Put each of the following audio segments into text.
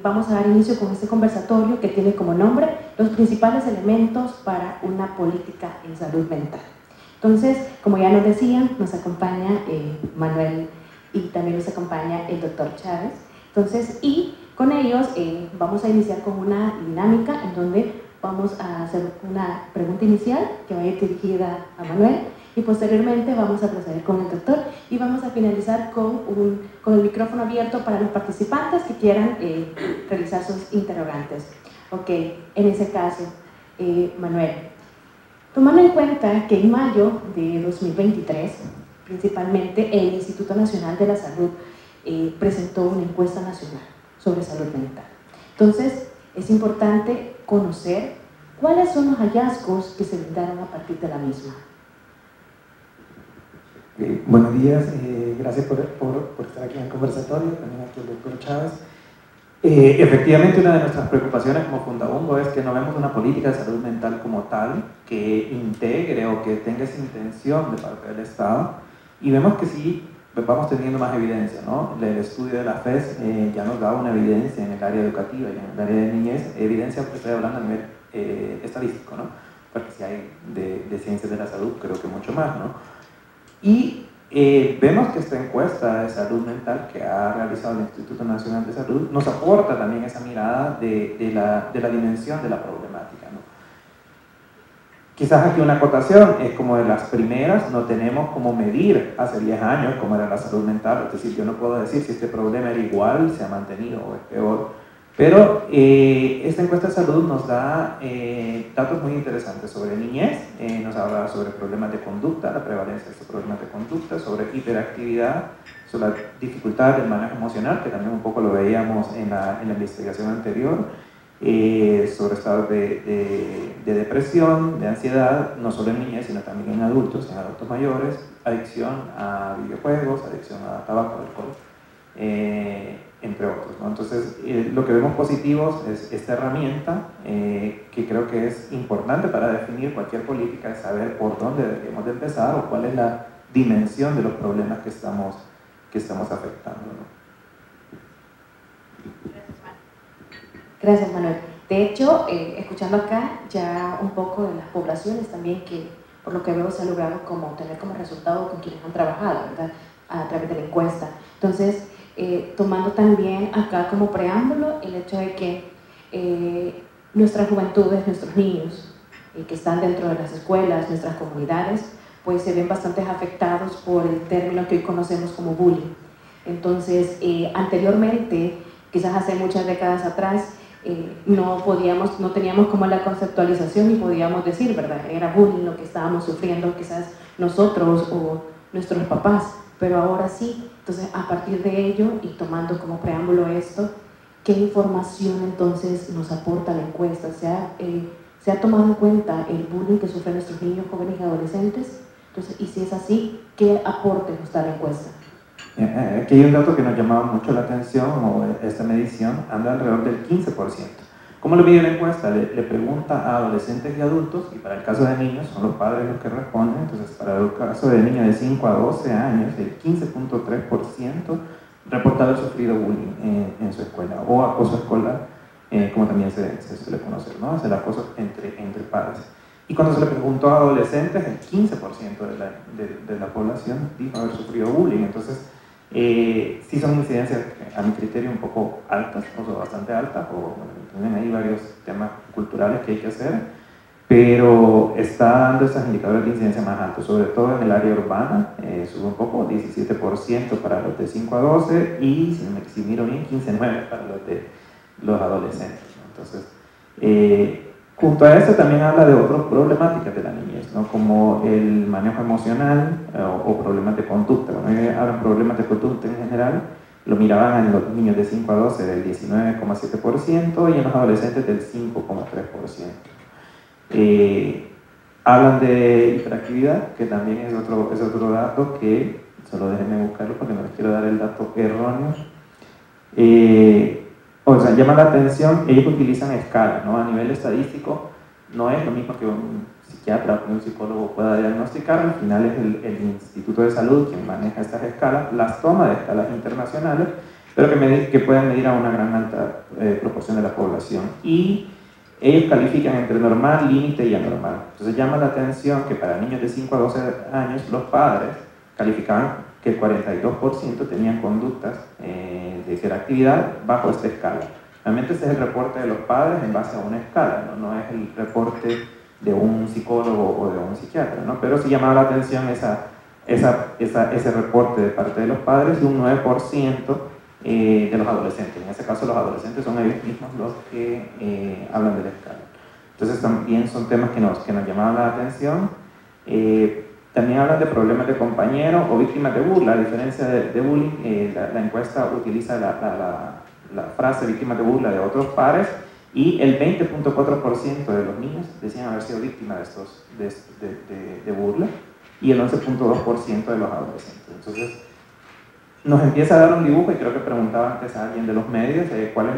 Vamos a dar inicio con este conversatorio que tiene como nombre los principales elementos para una política en salud mental. Entonces, como ya nos decían, nos acompaña Manuel y también nos acompaña el doctor Chávez. Entonces, y con ellos vamos a iniciar con una dinámica en donde vamos a hacer una pregunta inicial que va a ir dirigida a Manuel y posteriormente vamos a proceder con el doctor y vamos a finalizar con el micrófono abierto para los participantes que quieran realizar sus interrogantes. Ok, en ese caso, Manuel, tomando en cuenta que en mayo de 2023, principalmente el Instituto Nacional de la Salud presentó una encuesta nacional sobre salud mental. Entonces, es importante conocer cuáles son los hallazgos que se brindaron a partir de la misma. Buenos días, gracias por estar aquí en el conversatorio, también aquí el doctor Chávez. Efectivamente, una de nuestras preocupaciones como Fundabungo es que no vemos una política de salud mental como tal que integre o que tenga esa intención de parte del Estado, y vemos que sí vamos teniendo más evidencia, ¿no? El estudio de la FES ya nos da una evidencia en el área educativa y en el área de niñez, evidencia que estoy hablando a nivel estadístico, ¿no? Porque si hay de ciencias de la salud, creo que mucho más, ¿no? Y vemos que esta encuesta de salud mental que ha realizado el Instituto Nacional de Salud nos aporta también esa mirada de la dimensión de la problemática, ¿no? Quizás aquí una acotación, es como de las primeras, no tenemos cómo medir hace 10 años cómo era la salud mental, es decir, yo no puedo decir si este problema era igual, se ha mantenido o es peor. Pero esta encuesta de salud nos da datos muy interesantes sobre niñez, nos habla sobre problemas de conducta, la prevalencia de estos problemas de conducta, sobre hiperactividad, sobre la dificultad del manejo emocional, que también un poco lo veíamos en la investigación anterior, sobre estados de depresión, de ansiedad, no solo en niñez, sino también en adultos mayores, adicción a videojuegos, adicción a tabaco, alcohol, entre otros, ¿no? Entonces, lo que vemos positivos es esta herramienta que creo que es importante para definir cualquier política, es saber por dónde deberíamos de empezar o cuál es la dimensión de los problemas que estamos afectando, ¿no? Gracias, Manuel. De hecho, escuchando acá ya un poco de las poblaciones también que, por lo que veo, se ha logrado como tener como resultado con quienes han trabajado, ¿verdad? A través de la encuesta. Entonces, tomando también acá como preámbulo el hecho de que nuestras juventudes, nuestros niños que están dentro de las escuelas, nuestras comunidades, pues se ven bastante afectados por el término que hoy conocemos como bullying. Entonces, anteriormente, quizás hace muchas décadas atrás, no teníamos como la conceptualización y podíamos decir, ¿verdad? Era bullying lo que estábamos sufriendo quizás nosotros o nuestros papás, pero ahora sí. Entonces, a partir de ello y tomando como preámbulo esto, ¿qué información entonces nos aporta la encuesta? ¿Se ha tomado en cuenta el bullying que sufren nuestros niños, jóvenes y adolescentes? Entonces, y si es así, ¿qué aporte nos da la encuesta? Aquí hay un dato que nos llamaba mucho la atención, o esta medición anda alrededor del 15%. ¿Cómo lo mide la encuesta? Le pregunta a adolescentes y adultos, y para el caso de niños son los padres los que responden. Entonces, para el caso de niños de 5 a 12 años, el 15.3% reporta haber sufrido bullying en su escuela, o acoso escolar, como también se suele conocer, ¿no? Es el acoso entre padres. Y cuando se le preguntó a adolescentes, el 15% de la población dijo haber sufrido bullying. Entonces, sí son incidencias a mi criterio un poco altas, o sea, bastante altas, o bueno, tienen ahí varios temas culturales que hay que hacer, pero está dando esos indicadores de incidencia más altos, sobre todo en el área urbana, sube un poco, 17% para los de 5 a 12, y si miro bien, 15,9% para los adolescentes, ¿no? Entonces, junto a esto también habla de otras problemáticas de la niñez, ¿no? Como el manejo emocional o problemas de conducta. Bueno, hablan problemas de conducta en general, lo miraban en los niños de 5 a 12 del 19,7% y en los adolescentes del 5,3%. Hablan de hiperactividad, que también es otro dato que, solo déjenme buscarlo porque no les quiero dar el dato erróneo. O sea, llama la atención, ellos utilizan escalas, ¿no? A nivel estadístico, no es lo mismo que un psiquiatra o un psicólogo pueda diagnosticar. Al final es el Instituto de Salud quien maneja estas escalas, las toma de escalas internacionales, pero que pueden medir a una gran alta proporción de la población, y ellos califican entre normal, límite y anormal. Entonces llama la atención que para niños de 5 a 12 años los padres calificaban que el 42% tenían conductas de hiperactividad bajo esta escala. Realmente este es el reporte de los padres en base a una escala, no es el reporte de un psicólogo o de un psiquiatra, ¿no? Pero sí llamaba la atención ese reporte de parte de los padres, y un 9% de los adolescentes. En este caso los adolescentes son ellos mismos los que hablan de la escala. Entonces también son temas que nos llamaban la atención. También hablan de problemas de compañeros o víctimas de burla. A diferencia de bullying, la encuesta utiliza la frase víctimas de burla de otros pares, y el 20.4% de los niños decían haber sido víctimas de burla, y el 11.2% de los adolescentes. Entonces nos empieza a dar un dibujo, y creo que preguntaba antes a alguien de los medios cuál es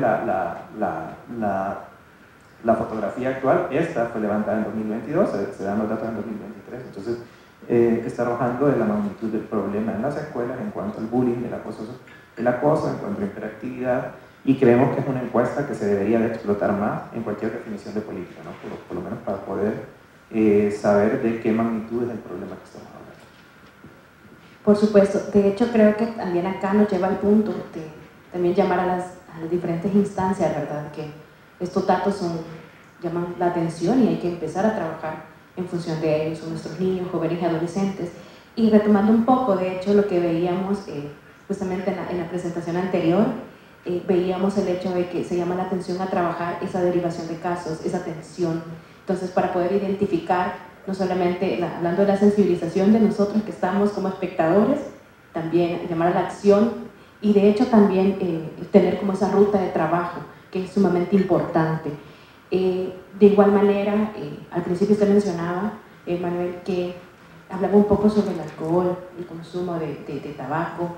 la fotografía actual. Esta fue levantada en 2022, se dan los datos en 2023, entonces está arrojando de la magnitud del problema en las escuelas en cuanto al bullying, el acoso, en cuanto a hiperactividad, y creemos que es una encuesta que se debería de explotar más en cualquier definición de política, ¿no? Por lo menos para poder saber de qué magnitud es el problema que estamos hablando. Por supuesto, de hecho creo que también acá nos lleva al punto de también llamar a las diferentes instancias, ¿verdad? Que estos datos llaman la atención y hay que empezar a trabajar en función de ellos, son nuestros niños, jóvenes y adolescentes. Y retomando un poco, de hecho, lo que veíamos justamente en la presentación anterior, veíamos el hecho de que se llama la atención a trabajar esa derivación de casos, esa atención. Entonces, para poder identificar, no solamente hablando de la sensibilización de nosotros que estamos como espectadores, también llamar a la acción, y de hecho también tener como esa ruta de trabajo, que es sumamente importante. De igual manera, al principio usted mencionaba, Manuel, que hablaba un poco sobre el alcohol, el consumo de tabaco,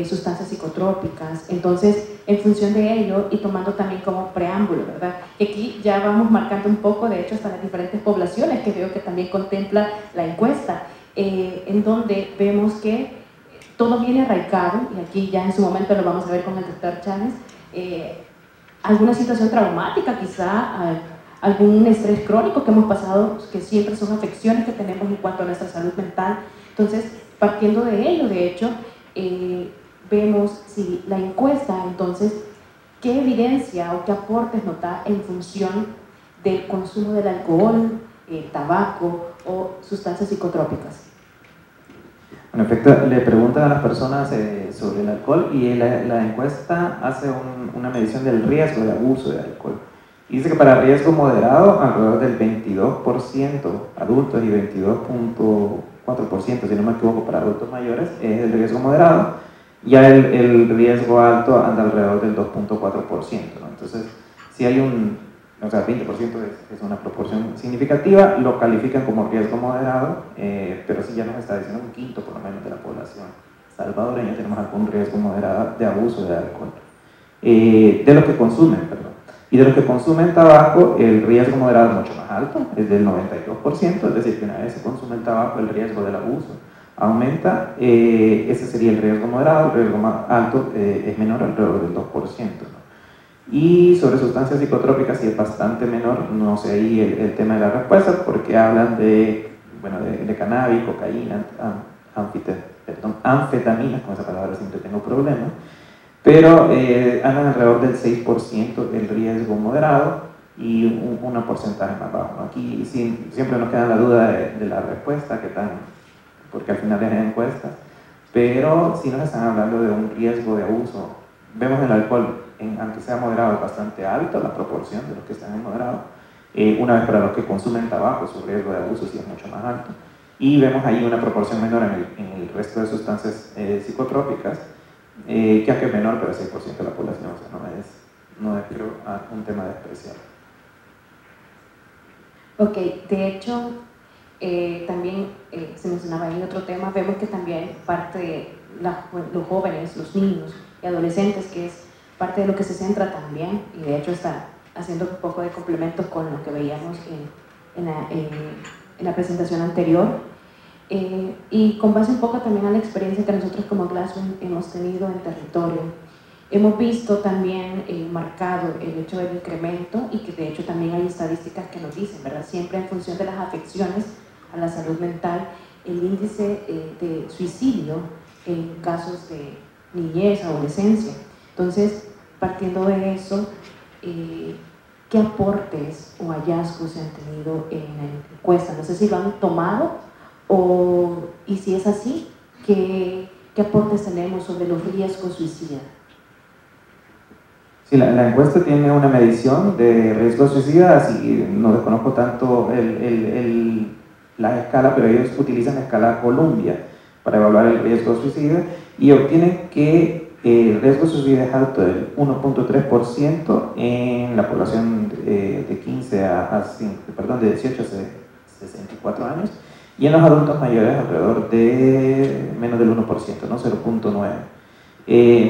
sustancias psicotrópicas. Entonces, en función de ello, y tomando también como preámbulo, ¿verdad? Que aquí ya vamos marcando un poco, de hecho, hasta las diferentes poblaciones que veo que también contempla la encuesta, en donde vemos que todo viene arraigado, y aquí ya en su momento lo vamos a ver con el doctor Chávez, alguna situación traumática quizá, algún estrés crónico que hemos pasado, que siempre son afecciones que tenemos en cuanto a nuestra salud mental. Entonces, partiendo de ello, de hecho, vemos si la encuesta, entonces, qué evidencia o qué aportes nos da en función del consumo del alcohol, tabaco o sustancias psicotrópicas. En efecto, le preguntan a las personas sobre el alcohol, y la encuesta hace una medición del riesgo de abuso de alcohol. Y dice que para riesgo moderado, alrededor del 22% adultos y 22.4%, si no me equivoco, para adultos mayores, es el riesgo moderado. Ya el riesgo alto anda alrededor del 2.4%, ¿no? Entonces, si hay 20% es una proporción significativa, lo califican como riesgo moderado, pero sí ya nos está diciendo un quinto por lo menos de la población salvadoreña tenemos algún riesgo moderado de abuso de alcohol. De los que consumen, perdón. Y de los que consumen tabaco, el riesgo moderado es mucho más alto, es del 92%, es decir, que una vez se consume el tabaco, el riesgo del abuso aumenta. Ese sería el riesgo moderado. El riesgo más alto es menor, alrededor del 2%, ¿no? Y sobre sustancias psicotrópicas sí es bastante menor, no sé ahí el tema de la respuesta, porque hablan de cannabis, cocaína, anfetaminas, con esa palabra siempre tengo problemas, pero andan alrededor del 6% el riesgo moderado y un porcentaje más bajo, ¿no? Aquí siempre nos queda la duda de la respuesta, porque al final es encuestas, pero sí nos están hablando de un riesgo de abuso. Vemos el alcohol, aunque sea moderado, es bastante alto la proporción de los que están en moderado. Una vez para los que consumen tabaco, su riesgo de abuso sí es mucho más alto. Y vemos ahí una proporción menor en el resto de sustancias psicotrópicas, que aunque es menor, pero es 6% de la población, o sea, no es creo, un tema despreciable. Ok, de hecho, también se mencionaba ahí otro tema, vemos que también parte de los jóvenes, los niños y adolescentes, que es parte de lo que se centra también, y de hecho está haciendo un poco de complemento con lo que veíamos en la presentación anterior, y con base un poco también a la experiencia que nosotros como Glasswing hemos tenido en territorio. Hemos visto también marcado el hecho del incremento, y que de hecho también hay estadísticas que nos dicen, ¿verdad? Siempre en función de las afecciones a la salud mental, el índice de suicidio en casos de niñez, adolescencia. Entonces, partiendo de eso, ¿qué aportes o hallazgos se han tenido en la encuesta? No sé si lo han tomado, y si es así, ¿qué aportes tenemos sobre los riesgos suicidas? Sí, la encuesta tiene una medición de riesgo suicida, así no desconozco tanto la escala, pero ellos utilizan la escala Columbia para evaluar el riesgo suicida y obtienen que el riesgo suicida es alto del 1.3% en la población de 18 a 64 años, y en los adultos mayores alrededor de menos del 1%, ¿no? 0.9%.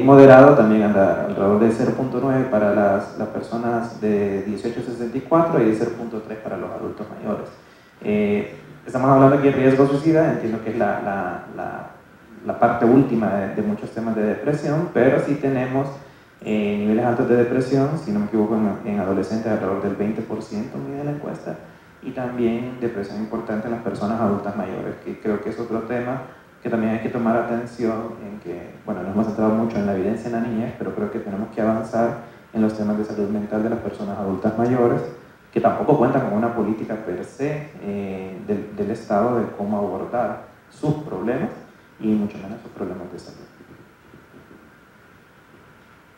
Moderado también anda alrededor de 0.9 para las personas de 18 a 64 y de 0.3 para los adultos mayores. Estamos hablando aquí de riesgo suicida, entiendo que es la parte última de muchos temas de depresión, pero sí tenemos niveles altos de depresión, si no me equivoco, en adolescentes alrededor del 20% mide la encuesta, y también depresión importante en las personas adultas mayores, que creo que es otro tema que también hay que tomar atención en que, bueno, nos hemos centrado mucho en la evidencia en la niñez, pero creo que tenemos que avanzar en los temas de salud mental de las personas adultas mayores, que tampoco cuentan con una política per se del Estado de cómo abordar sus problemas y mucho menos sus problemas de salud.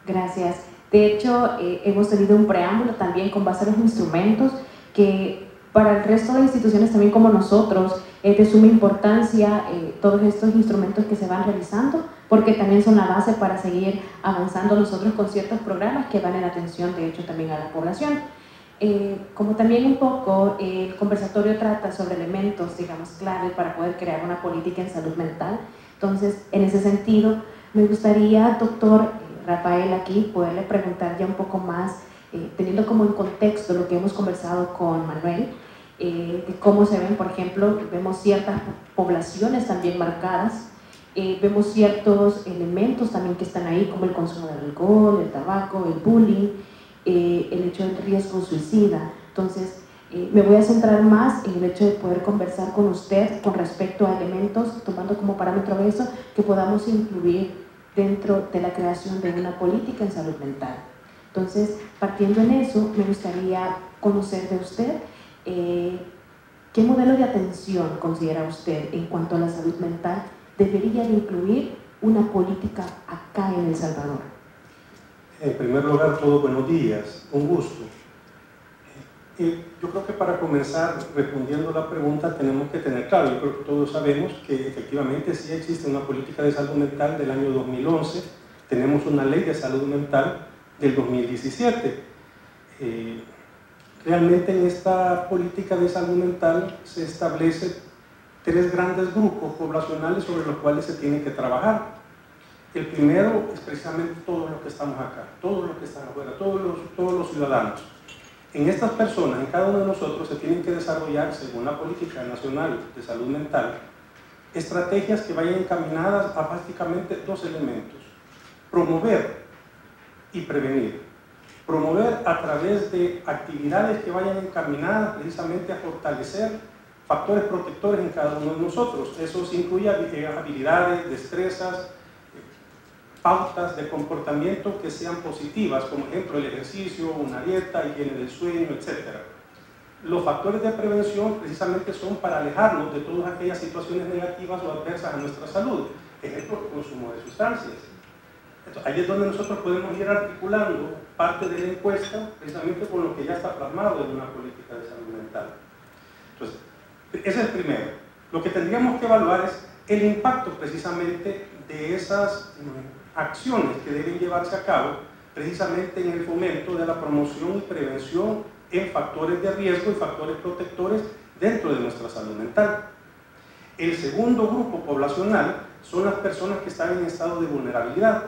Gracias. De hecho, hemos tenido un preámbulo también con base a los instrumentos que para el resto de instituciones también como nosotros es de suma importancia todos estos instrumentos que se van realizando, porque también son la base para seguir avanzando nosotros con ciertos programas que van en atención de hecho también a la población. Como también un poco el conversatorio trata sobre elementos, digamos, clave para poder crear una política en salud mental, entonces en ese sentido me gustaría, doctor Rafael, aquí poderle preguntar ya un poco más, teniendo como en contexto lo que hemos conversado con Manuel, de cómo se ven, por ejemplo, vemos ciertas poblaciones también marcadas, vemos ciertos elementos también que están ahí, como el consumo de alcohol, el tabaco, el bullying, el hecho del riesgo suicida. Entonces, me voy a centrar más en el hecho de poder conversar con usted con respecto a elementos, tomando como parámetro eso, que podamos incluir dentro de la creación de una política en salud mental. Entonces, partiendo en eso, me gustaría conocer de usted ¿qué modelo de atención considera usted en cuanto a la salud mental debería de incluir una política acá en El Salvador? En primer lugar, todos buenos días, un gusto. Yo creo que para comenzar respondiendo la pregunta tenemos que tener claro, yo creo que todos sabemos que efectivamente sí existe una política de salud mental del año 2011, tenemos una ley de salud mental del 2017. Realmente en esta política de salud mental se establecen 3 grandes grupos poblacionales sobre los cuales se tiene que trabajar. El primero es precisamente todos los que estamos acá, todos los que están afuera, todos los ciudadanos. En estas personas, en cada uno de nosotros, se tienen que desarrollar, según la Política Nacional de Salud Mental, estrategias que vayan encaminadas a básicamente 2 elementos: promover y prevenir. Promover a través de actividades que vayan encaminadas precisamente a fortalecer factores protectores en cada uno de nosotros. Eso incluye habilidades, destrezas, pautas de comportamiento que sean positivas, como ejemplo el ejercicio, una dieta, higiene del sueño, etc. Los factores de prevención precisamente son para alejarnos de todas aquellas situaciones negativas o adversas a nuestra salud. Ejemplo, el consumo de sustancias. Entonces, ahí es donde nosotros podemos ir articulando parte de la encuesta precisamente con lo que ya está plasmado en una política de salud mental. Entonces, ese es el primero. Lo que tendríamos que evaluar es el impacto precisamente de esas acciones que deben llevarse a cabo precisamente en el fomento de la promoción y prevención en factores de riesgo y factores protectores dentro de nuestra salud mental. El segundo grupo poblacional son las personas que están en estado de vulnerabilidad.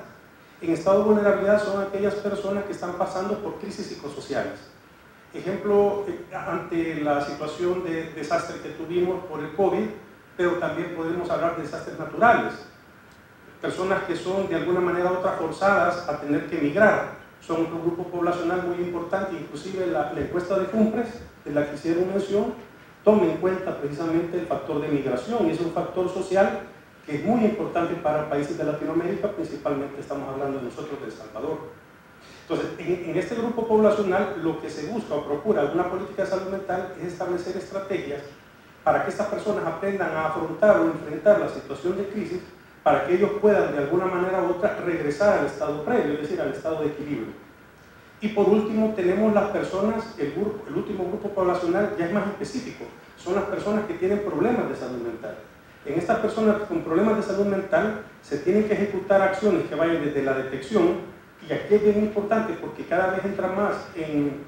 En estado de vulnerabilidad son aquellas personas que están pasando por crisis psicosociales. Ejemplo, ante la situación de desastre que tuvimos por el COVID, pero también podemos hablar de desastres naturales. personas que son de alguna manera u otra forzadas a tener que emigrar. Son otro grupo poblacional muy importante, inclusive la encuesta de Cumbres, de la que hicieron mención, toma en cuenta precisamente el factor de migración, y es un factor social que es muy importante para países de Latinoamérica, principalmente estamos hablando de nosotros de El Salvador. Entonces, en este grupo poblacional lo que se busca o procura alguna política de salud mental es establecer estrategias para que estas personas aprendan a afrontar o enfrentar la situación de crisis, para que ellos puedan de alguna manera u otra regresar al estado previo, es decir, al estado de equilibrio. Y por último tenemos las personas, el último grupo poblacional ya es más específico, son las personas que tienen problemas de salud mental. En estas personas con problemas de salud mental se tienen que ejecutar acciones que vayan desde la detección, y aquí es bien importante porque cada vez entra más en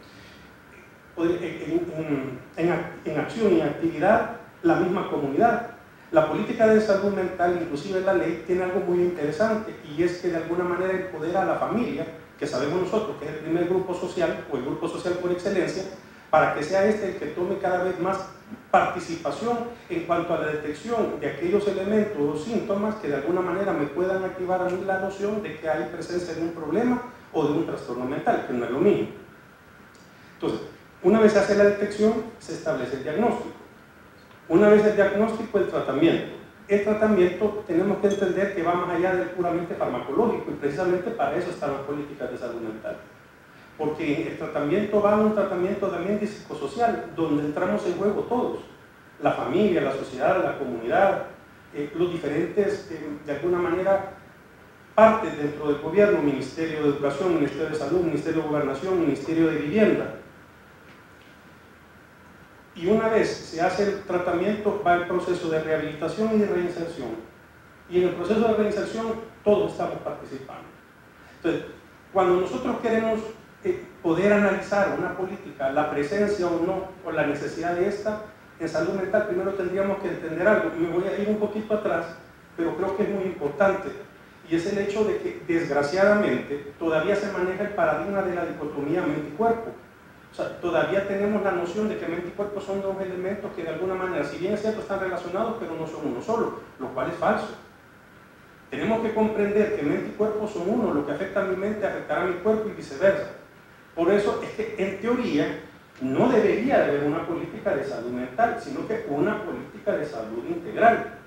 acción y actividad la misma comunidad. La política de salud mental, inclusive la ley, tiene algo muy interesante, y es que de alguna manera empodera a la familia, que sabemos nosotros que es el primer grupo social o el grupo social por excelencia, para que sea este el que tome cada vez más participación en cuanto a la detección de aquellos elementos o síntomas que de alguna manera me puedan activar a mí la noción de que hay presencia de un problema o de un trastorno mental, que no es lo mismo. Entonces, una vez se hace la detección, se establece el diagnóstico. Una vez el diagnóstico, el tratamiento. El tratamiento tenemos que entender que va más allá del puramente farmacológico, y precisamente para eso están las políticas de salud mental. Porque el tratamiento va a un tratamiento también psicosocial, donde entramos en juego todos. La familia, la sociedad, la comunidad, los diferentes, de alguna manera, partes dentro del gobierno, Ministerio de Educación, Ministerio de Salud, Ministerio de Gobernación, Ministerio de Vivienda. Y una vez se hace el tratamiento, va el proceso de rehabilitación y de reinserción. Y en el proceso de reinserción todos estamos participando. Entonces, cuando nosotros queremos poder analizar una política, la presencia o no, o la necesidad de esta en salud mental, primero tendríamos que entender algo. Me voy a ir un poquito atrás, pero creo que es muy importante, y es el hecho de que desgraciadamente todavía se maneja el paradigma de la dicotomía mente y cuerpo. O sea, todavía tenemos la noción de que mente y cuerpo son dos elementos que de alguna manera, si bien es cierto, están relacionados, pero no son uno solo, lo cual es falso. Tenemos que comprender que mente y cuerpo son uno, lo que afecta a mi mente afectará a mi cuerpo y viceversa. Por eso es que en teoría no debería de haber una política de salud mental, sino que una política de salud integral.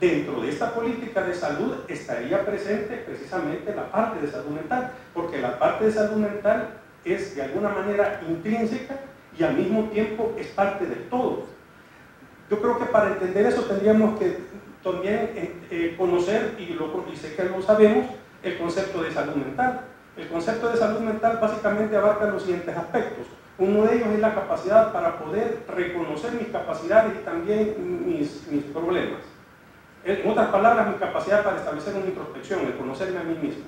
Dentro de esta política de salud estaría presente precisamente la parte de salud mental, porque la parte de salud mental es de alguna manera intrínseca y al mismo tiempo es parte de todo. Yo creo que para entender eso tendríamos que también conocer, y sé que lo sabemos, el concepto de salud mental. El concepto de salud mental básicamente abarca los siguientes aspectos. Uno de ellos es la capacidad para poder reconocer mis capacidades y también mis problemas. En otras palabras, mi capacidad para establecer una introspección, el conocerme a mí mismo.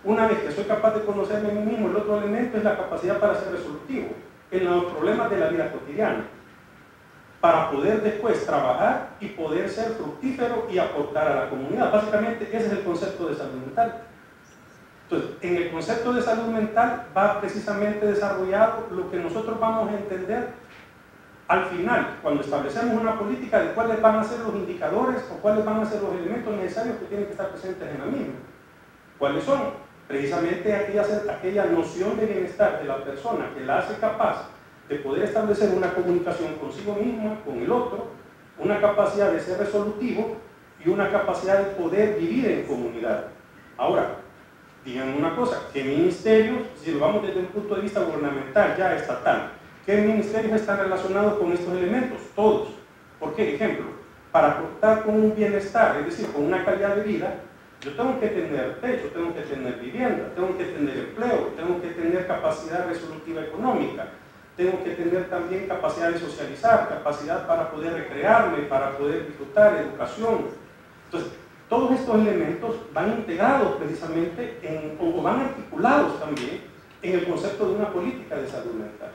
Una vez que soy capaz de conocerme a mí mismo, el otro elemento es la capacidad para ser resolutivo en los problemas de la vida cotidiana, para poder después trabajar y poder ser fructífero y aportar a la comunidad. Básicamente ese es el concepto de salud mental. Entonces, en el concepto de salud mental va precisamente desarrollado lo que nosotros vamos a entender al final, cuando establecemos una política, de cuáles van a ser los indicadores o cuáles van a ser los elementos necesarios que tienen que estar presentes en la misma. ¿Cuáles son? Precisamente aquella noción de bienestar de la persona que la hace capaz de poder establecer una comunicación consigo misma, con el otro, una capacidad de ser resolutivo y una capacidad de poder vivir en comunidad. Ahora, díganme una cosa, ¿qué ministerios, si lo vamos desde un punto de vista gubernamental, ya estatal, qué ministerios están relacionados con estos elementos? Todos. ¿Por qué? Ejemplo, para contar con un bienestar, es decir, con una calidad de vida, yo tengo que tener techo, tengo que tener vivienda, tengo que tener empleo, tengo que tener capacidad resolutiva económica, tengo que tener también capacidad de socializar, capacidad para poder recrearme, para poder disfrutar, educación. Entonces, todos estos elementos van integrados precisamente o van articulados también en el concepto de una política de salud mental.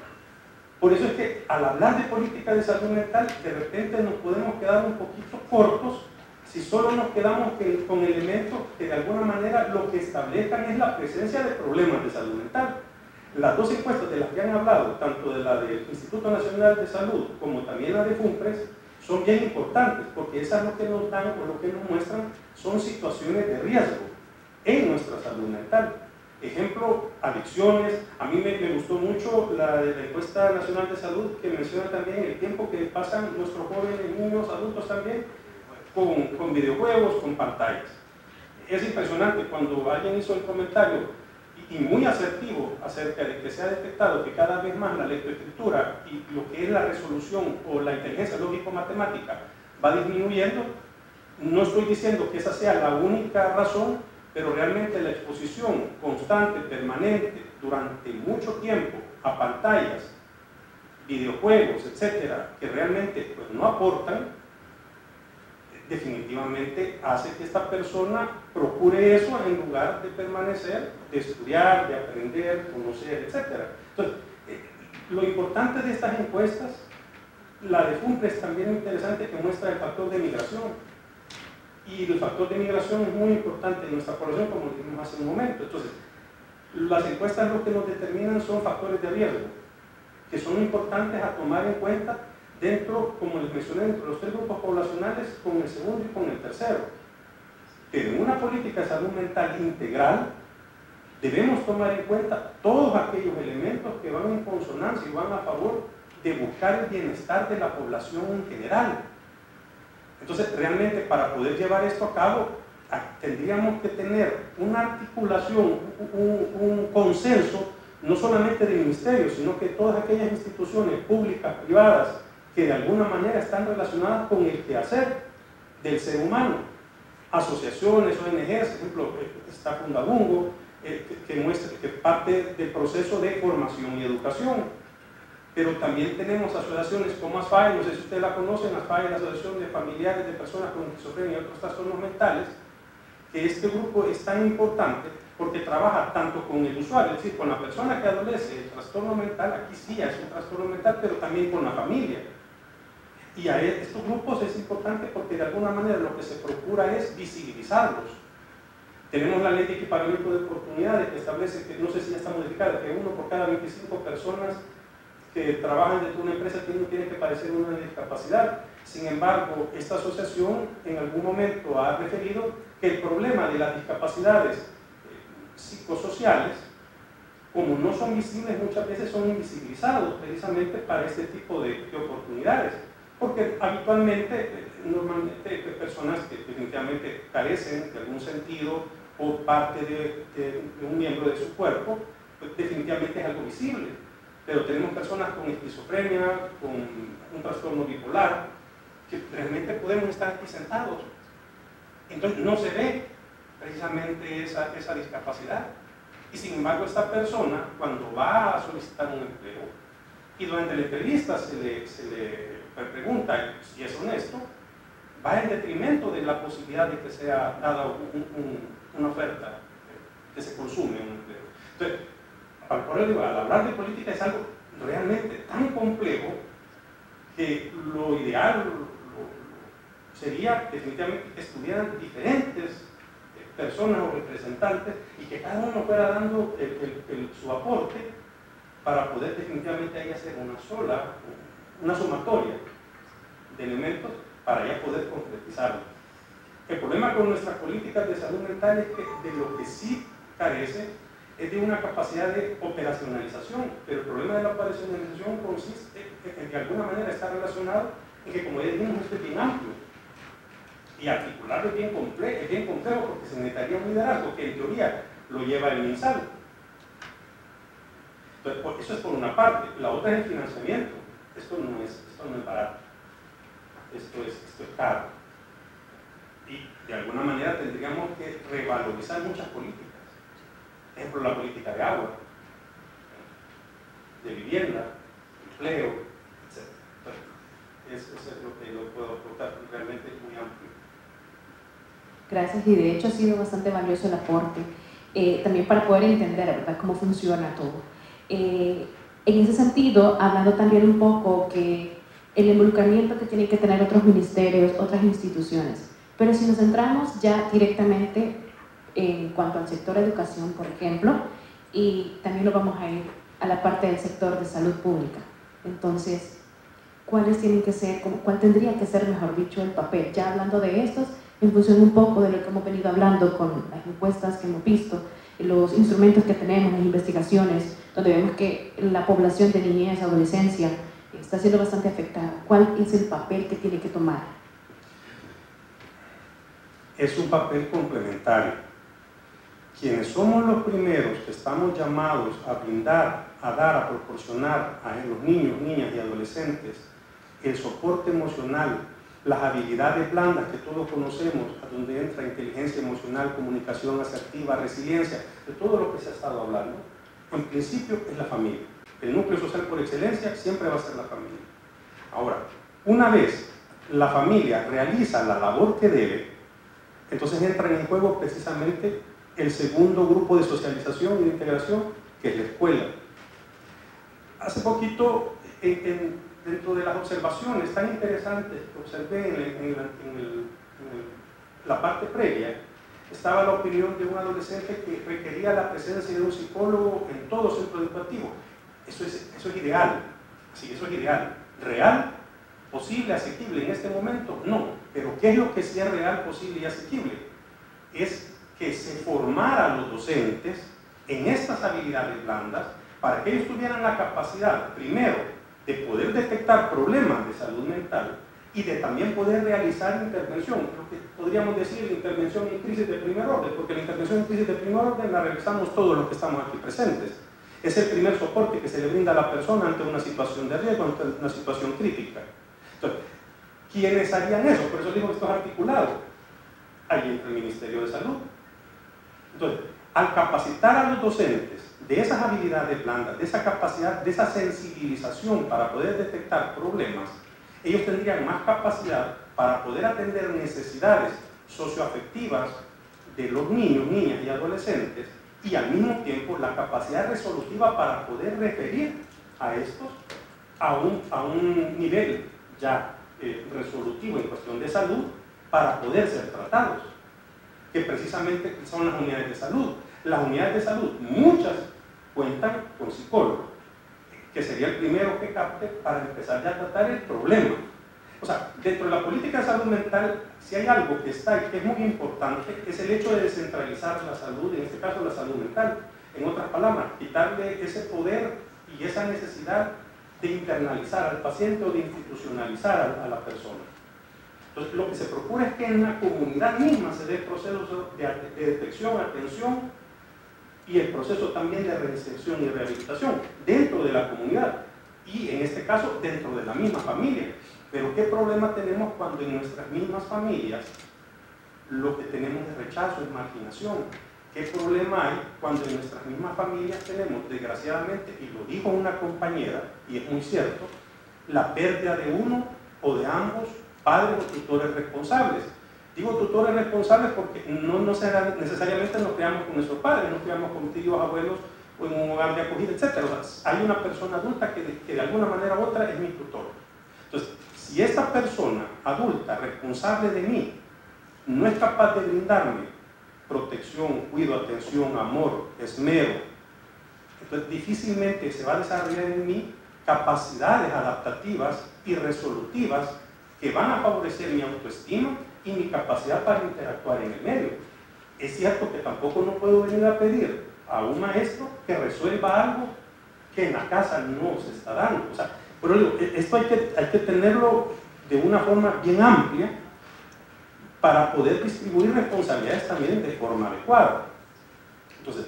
Por eso es que al hablar de política de salud mental, de repente nos podemos quedar un poquito cortos si solo nos quedamos con elementos que de alguna manera lo que establezcan es la presencia de problemas de salud mental. Las dos encuestas de las que han hablado, tanto de la del Instituto Nacional de Salud como también la de Cumbres, son bien importantes, porque eso es lo que nos dan o lo que nos muestran son situaciones de riesgo en nuestra salud mental. Ejemplo, adicciones. A mí me gustó mucho la encuesta nacional de salud que menciona también el tiempo que pasan nuestros jóvenes, niños, adultos también, con videojuegos, con pantallas. Es impresionante cuando alguien hizo el comentario, y muy asertivo, acerca de que se ha detectado que cada vez más la lectoescritura y lo que es la resolución o la inteligencia lógico-matemática va disminuyendo. No estoy diciendo que esa sea la única razón, pero realmente la exposición constante, permanente, durante mucho tiempo a pantallas, videojuegos, etcétera, que realmente pues, no aportan, definitivamente hace que esta persona procure eso en lugar de permanecer, de estudiar, de aprender, conocer, etcétera. Entonces, lo importante de estas encuestas, la de FUNPRE es también interesante, que muestra el factor de migración. Y el factor de migración es muy importante en nuestra población, como dijimos hace un momento. Entonces, las encuestas lo que nos determinan son factores de riesgo, que son importantes a tomar en cuenta dentro, como les mencioné, entre los tres grupos poblacionales, con el segundo y con el tercero. Pero en una política de salud mental integral, debemos tomar en cuenta todos aquellos elementos que van en consonancia y van a favor de buscar el bienestar de la población en general. Entonces, realmente para poder llevar esto a cabo, tendríamos que tener una articulación, un consenso, no solamente del ministerio, sino que todas aquellas instituciones públicas, privadas, que de alguna manera están relacionadas con el quehacer del ser humano. Asociaciones, ONGs, por ejemplo, está Fundabungo, que muestra que parte del proceso de formación y educación. Pero también tenemos asociaciones como ASFAE, no sé si ustedes la conocen, ASFAE es la Asociación de Familiares de Personas con Esquizofrenia y otros trastornos mentales, que este grupo es tan importante porque trabaja tanto con el usuario, es decir, con la persona que adolece el trastorno mental, aquí sí es un trastorno mental, pero también con la familia. Y a estos grupos es importante porque de alguna manera lo que se procura es visibilizarlos. Tenemos la ley de equiparamiento de oportunidades que establece que, no sé si ya está modificada, que 1 por cada 25 personas que trabajan dentro de una empresa tiene que padecer una discapacidad. Sin embargo, esta asociación en algún momento ha referido que el problema de las discapacidades psicosociales, como no son visibles, muchas veces son invisibilizados precisamente para este tipo de oportunidades. Porque habitualmente, normalmente, personas que definitivamente carecen de algún sentido o parte de un miembro de su cuerpo, pues definitivamente es algo visible. Pero tenemos personas con esquizofrenia, con un trastorno bipolar, que realmente podemos estar aquí sentados. Entonces no se ve precisamente esa discapacidad. Y sin embargo esta persona, cuando va a solicitar un empleo, y durante la entrevista se le pregunta si es honesto, va en detrimento de la posibilidad de que sea dada una oferta, que se consume un empleo. Entonces, al hablar de política es algo realmente tan complejo que lo ideal sería definitivamente que estuvieran diferentes personas o representantes y que cada uno fuera dando su aporte para poder definitivamente ahí hacer una sumatoria de elementos para ya poder concretizarlo. El problema con nuestras políticas de salud mental es que de lo que sí carece es de una capacidad de operacionalización, pero el problema de la operacionalización consiste en que de alguna manera está relacionado en que, como ya dijimos, esto es bien amplio y articularlo es bien complejo porque se necesitaría un liderazgo que en teoría lo lleva el MinSal. Entonces, eso es por una parte. La otra es el financiamiento. Esto no es barato, esto es caro y de alguna manera tendríamos que revalorizar muchas políticas. Por ejemplo, la política de agua, de vivienda, empleo, etc. Eso es lo que yo puedo aportar, realmente es muy amplio. Gracias, y de hecho ha sido bastante valioso el aporte, también para poder entender, ¿verdad?, cómo funciona todo. En ese sentido, hablando también un poco que el involucramiento que tienen que tener otros ministerios, otras instituciones, pero si nos centramos ya directamente en cuanto al sector educación, por ejemplo, y también lo vamos a ir a la parte del sector de salud pública. Entonces, cuáles tienen que ser, cuál tendría que ser, mejor dicho, el papel. Ya hablando de estos, en función un poco de lo que hemos venido hablando con las encuestas que hemos visto, los instrumentos que tenemos, las investigaciones, donde vemos que la población de niñez, adolescencia, está siendo bastante afectada. ¿Cuál es el papel que tiene que tomar? Es un papel complementario. Quienes somos los primeros que estamos llamados a brindar, a dar, a proporcionar a los niños, niñas y adolescentes el soporte emocional, las habilidades blandas que todos conocemos, a donde entra inteligencia emocional, comunicación asertiva, resiliencia, de todo lo que se ha estado hablando, en principio es la familia. El núcleo social por excelencia siempre va a ser la familia. Ahora, una vez la familia realiza la labor que debe, entonces entra en juego precisamente el segundo grupo de socialización y de integración, que es la escuela. Hace poquito, dentro de las observaciones tan interesantes que observé en la parte previa, estaba la opinión de un adolescente que requería la presencia de un psicólogo en todo centro educativo. Eso es ideal, sí, eso es ideal. ¿Real? ¿Posible? ¿Asequible en este momento? No. Pero ¿qué es lo que sí es real, posible y asequible? Es que se formara a los docentes en estas habilidades blandas para que ellos tuvieran la capacidad, primero, de poder detectar problemas de salud mental y de también poder realizar intervención, lo que podríamos decir intervención en crisis de primer orden, porque la intervención en crisis de primer orden la realizamos todos los que estamos aquí presentes. Es el primer soporte que se le brinda a la persona ante una situación de riesgo, ante una situación crítica. Entonces, ¿quiénes harían eso? Por eso digo que esto es articulado. Ahí entra el Ministerio de Salud. Entonces, al capacitar a los docentes de esas habilidades blandas, de esa capacidad, de esa sensibilización para poder detectar problemas, ellos tendrían más capacidad para poder atender necesidades socioafectivas de los niños, niñas y adolescentes, y al mismo tiempo la capacidad resolutiva para poder referir a estos a un nivel ya resolutivo en cuestión de salud para poder ser tratados, que precisamente son las unidades de salud. Las unidades de salud, muchas cuentan con psicólogos, que sería el primero que capte para empezar ya a tratar el problema. O sea, dentro de la política de salud mental, si hay algo que está y que es muy importante, es el hecho de descentralizar la salud, en este caso la salud mental. En otras palabras, quitarle ese poder y esa necesidad de internalizar al paciente o de institucionalizar a la persona. Entonces, lo que se procura es que en la comunidad misma se dé el proceso de detección, atención y el proceso también de reinserción y rehabilitación dentro de la comunidad y en este caso dentro de la misma familia. Pero ¿qué problema tenemos cuando en nuestras mismas familias lo que tenemos es rechazo, es marginación? ¿Qué problema hay cuando en nuestras mismas familias tenemos, desgraciadamente, y lo dijo una compañera, y es muy cierto, la pérdida de uno o de ambos padres o tutores responsables? Digo tutores responsables porque no necesariamente nos criamos con nuestros padres, nos criamos con tíos, abuelos o en un hogar de acogida, etc. O sea, hay una persona adulta que de alguna manera u otra es mi tutor. Entonces, si esta persona adulta responsable de mí no es capaz de brindarme protección, cuidado, atención, amor, esmero, entonces difícilmente se va a desarrollar en mí capacidades adaptativas y resolutivas que van a favorecer mi autoestima y mi capacidad para interactuar en el medio. Es cierto que tampoco no puedo venir a pedir a un maestro que resuelva algo que en la casa no se está dando. O sea, pero esto hay que tenerlo de una forma bien amplia para poder distribuir responsabilidades también de forma adecuada. Entonces,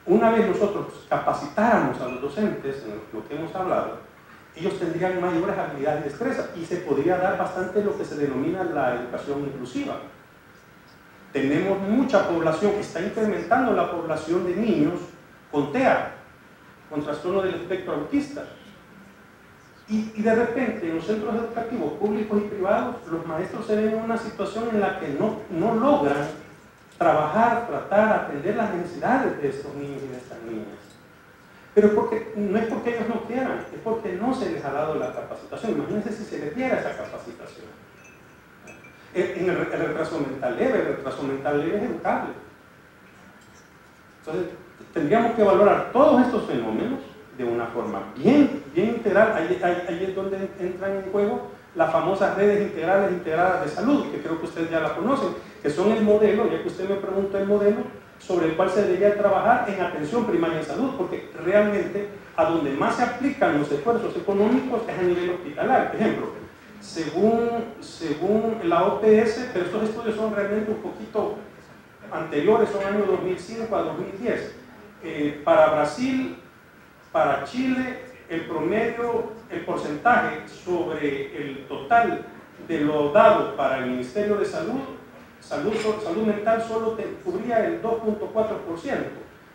una vez nosotros capacitáramos a los docentes en lo que hemos hablado, ellos tendrían mayores habilidades y destrezas y se podría dar bastante lo que se denomina la educación inclusiva. Tenemos mucha población, está incrementando la población de niños con TEA, con trastorno del espectro autista. Y de repente en los centros educativos públicos y privados los maestros se ven en una situación en la que no logran trabajar, tratar, atender las necesidades de estos niños y de estas niñas. Pero no es porque ellos no quieran, es porque no se les ha dado la capacitación. Imagínense si se les diera esa capacitación. En el retraso mental leve es educable. Entonces, tendríamos que valorar todos estos fenómenos de una forma bien integral. Ahí es donde entran en juego las famosas redes integradas de salud, que creo que ustedes ya la conocen, que son el modelo, ya que usted me preguntó el modelo, sobre el cual se debería trabajar en atención primaria en salud, porque realmente a donde más se aplican los esfuerzos económicos es a nivel hospitalario. Por ejemplo, según la OPS, pero estos estudios son realmente un poquito anteriores, son años 2005 a 2010, para Brasil, para Chile, el promedio, el porcentaje sobre el total de lo dado para el Ministerio de Salud mental solo cubría el 2.4%,